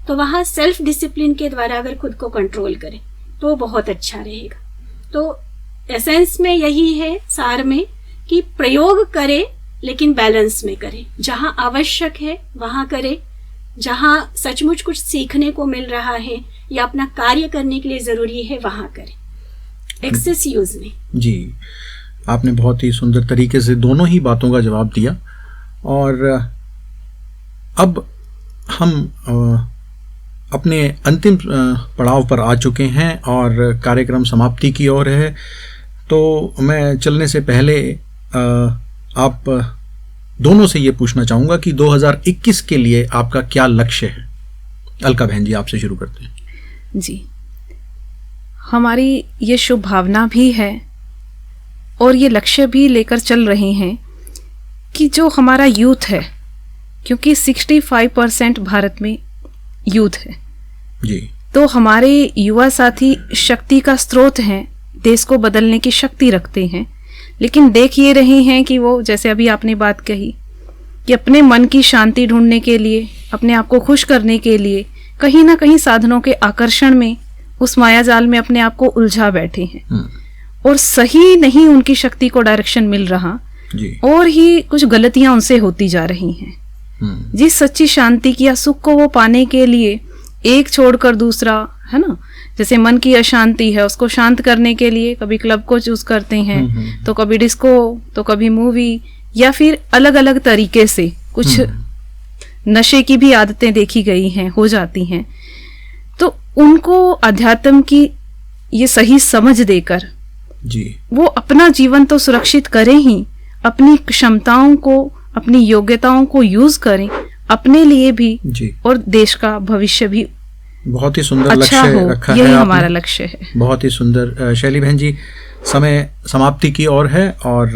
तो वहाँ सेल्फ डिसिप्लिन के द्वारा अगर खुद को कंट्रोल करें तो बहुत अच्छा रहेगा। तो एसेंस में यही है, सार में, कि प्रयोग करें लेकिन बैलेंस में करें। जहाँ आवश्यक है वहाँ करें, जहाँ सचमुच कुछ सीखने को मिल रहा है या अपना कार्य करने के लिए ज़रूरी है वहाँ करें, एक्सेस यूज में। जी, आपने बहुत ही सुंदर तरीके से दोनों ही बातों का जवाब दिया। और अब हम अपने अंतिम पड़ाव पर आ चुके हैं और कार्यक्रम समाप्ति की ओर है। तो मैं चलने से पहले आप दोनों से ये पूछना चाहूँगा कि 2021 के लिए आपका क्या लक्ष्य है। अलका बहन जी, आपसे शुरू करते हैं। जी, हमारी ये शुभ भावना भी है और ये लक्ष्य भी लेकर चल रहे हैं कि जो हमारा यूथ है, क्योंकि 65% भारत में यूथ है जी, तो हमारे युवा साथी शक्ति का स्रोत हैं, देश को बदलने की शक्ति रखते हैं। लेकिन देख ये रहे हैं कि वो, जैसे अभी आपने बात कही, कि अपने मन की शांति ढूंढने के लिए, अपने आप को खुश करने के लिए कहीं ना कहीं साधनों के आकर्षण में, उस मायाजाल में अपने आप को उलझा बैठे हैं और सही नहीं उनकी शक्ति को डायरेक्शन मिल रहा जी। और ही कुछ गलतियां उनसे होती जा रही हैं। जिस सच्ची शांति की या सुख को वो पाने के लिए एक छोड़कर दूसरा, है ना, जैसे मन की अशांति है उसको शांत करने के लिए कभी क्लब को चूज करते हैं, तो कभी डिस्को, तो कभी मूवी, या फिर अलग अलग तरीके से कुछ नशे की भी आदतें देखी गई हैं, हो जाती हैं। तो उनको अध्यात्म की ये सही समझ देकर जी, वो अपना जीवन तो सुरक्षित करें ही, अपनी क्षमताओं को, अपनी योग्यताओं को यूज करें अपने लिए भी जी, और देश का भविष्य भी बहुत ही सुंदर अच्छा लक्ष्य हो, रखा यही है हमारा आपने। लक्ष्य है। बहुत ही सुंदर। शैली बहन जी, समय समाप्ति की ओर है और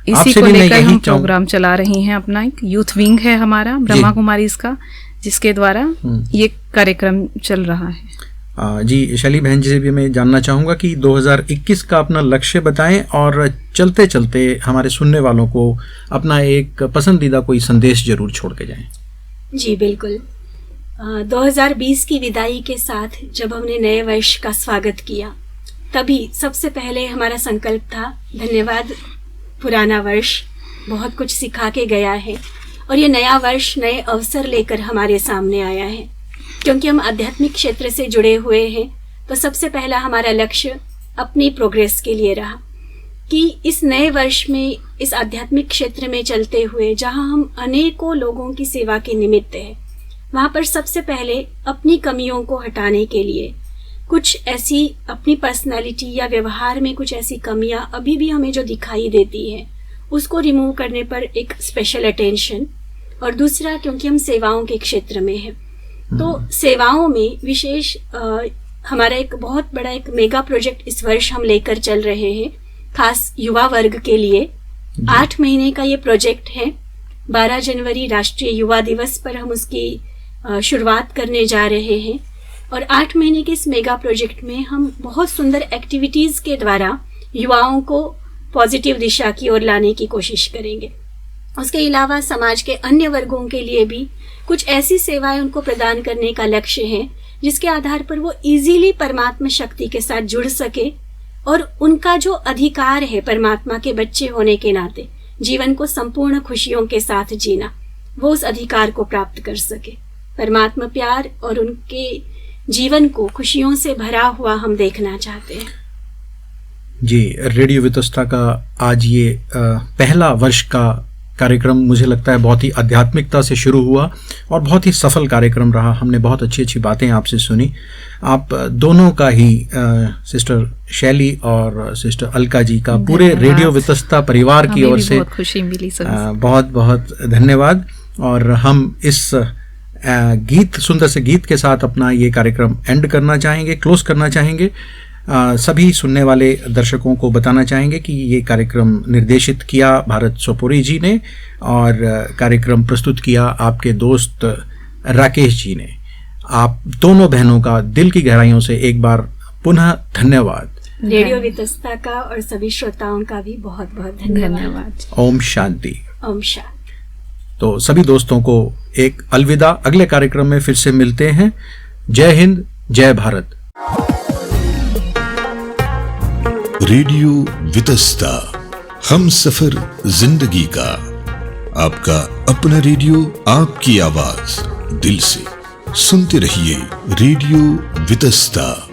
इसी आपसे को भी मैं लेकर यही हम चाहूँ। प्रोग्राम चला रहे हैं। अपना एक यूथ विंग है हमारा, ब्रह्मा कुमारी इसका, जिसके द्वारा ये कार्यक्रम चल रहा है। जी, शैली बहन जी से भी मैं जानना चाहूँगा कि 2021 का अपना लक्ष्य बताएं और चलते चलते हमारे सुनने वालों को अपना एक पसंदीदा कोई संदेश जरूर छोड़ के जाएं। जी बिल्कुल। 2020 की विदाई के साथ जब हमने नए वर्ष का स्वागत किया, तभी सबसे पहले हमारा संकल्प था, धन्यवाद पुराना वर्ष बहुत कुछ सिखा के गया है और ये नया वर्ष नए अवसर लेकर हमारे सामने आया है। क्योंकि हम आध्यात्मिक क्षेत्र से जुड़े हुए हैं, तो सबसे पहला हमारा लक्ष्य अपनी प्रोग्रेस के लिए रहा कि इस नए वर्ष में, इस आध्यात्मिक क्षेत्र में चलते हुए, जहां हम अनेकों लोगों की सेवा के निमित्त हैं, वहाँ पर सबसे पहले अपनी कमियों को हटाने के लिए, कुछ ऐसी अपनी पर्सनालिटी या व्यवहार में कुछ ऐसी कमियां अभी भी हमें जो दिखाई देती हैं, उसको रिमूव करने पर एक स्पेशल अटेंशन। और दूसरा, क्योंकि हम सेवाओं के क्षेत्र में हैं, तो सेवाओं में विशेष हमारा एक बहुत बड़ा एक मेगा प्रोजेक्ट इस वर्ष हम लेकर चल रहे हैं, खास युवा वर्ग के लिए। 8 महीने का ये प्रोजेक्ट है। 12 जनवरी राष्ट्रीय युवा दिवस पर हम उसकी शुरुआत करने जा रहे हैं और 8 महीने के इस मेगा प्रोजेक्ट में हम बहुत सुंदर एक्टिविटीज़ के द्वारा युवाओं को पॉजिटिव दिशा की ओर लाने की कोशिश करेंगे। उसके अलावा समाज के अन्य वर्गों के लिए भी कुछ ऐसी सेवाएं उनको प्रदान करने का लक्ष्य है जिसके आधार पर वो इजीली परमात्मा शक्ति के साथ जुड़ सके और उनका जो अधिकार है परमात्मा के बच्चे होने के नाते जीवन को संपूर्ण खुशियों के साथ जीना, वो उस अधिकार को प्राप्त कर सके। परमात्मा प्यार और उनके जीवन को खुशियों से भरा हुआ हम देखना चाहते हैं। जी, रेडियो वितस्ता का आज ये पहला वर्ष का कार्यक्रम मुझे लगता है बहुत ही आध्यात्मिकता से शुरू हुआ और बहुत ही सफल कार्यक्रम रहा। हमने बहुत अच्छी अच्छी बातें आपसे सुनी। आप दोनों का ही, सिस्टर शैली और सिस्टर अलका जी का, पूरे रेडियो वितस्ता परिवार की ओर से बहुत खुशी मिली सभी। बहुत बहुत धन्यवाद। और हम इस गीत, सुंदर से गीत के साथ अपना ये कार्यक्रम एंड करना चाहेंगे, क्लोज करना चाहेंगे। सभी सुनने वाले दर्शकों को बताना चाहेंगे कि ये कार्यक्रम निर्देशित किया भारत सोपोरी जी ने और कार्यक्रम प्रस्तुत किया आपके दोस्त राकेश जी ने। आप दोनों बहनों का दिल की गहराइयों से एक बार पुनः धन्यवाद। रेडियो वितस्ता का और सभी श्रोताओं का भी बहुत बहुत धन्यवाद। ओम शांति। ओम शांति। तो सभी दोस्तों को एक अलविदा। अगले कार्यक्रम में फिर से मिलते हैं। जय हिंद, जय भारत। रेडियो वितस्ता, हम सफर जिंदगी का, आपका अपना रेडियो, आपकी आवाज, दिल से सुनते रहिए रेडियो वितस्ता।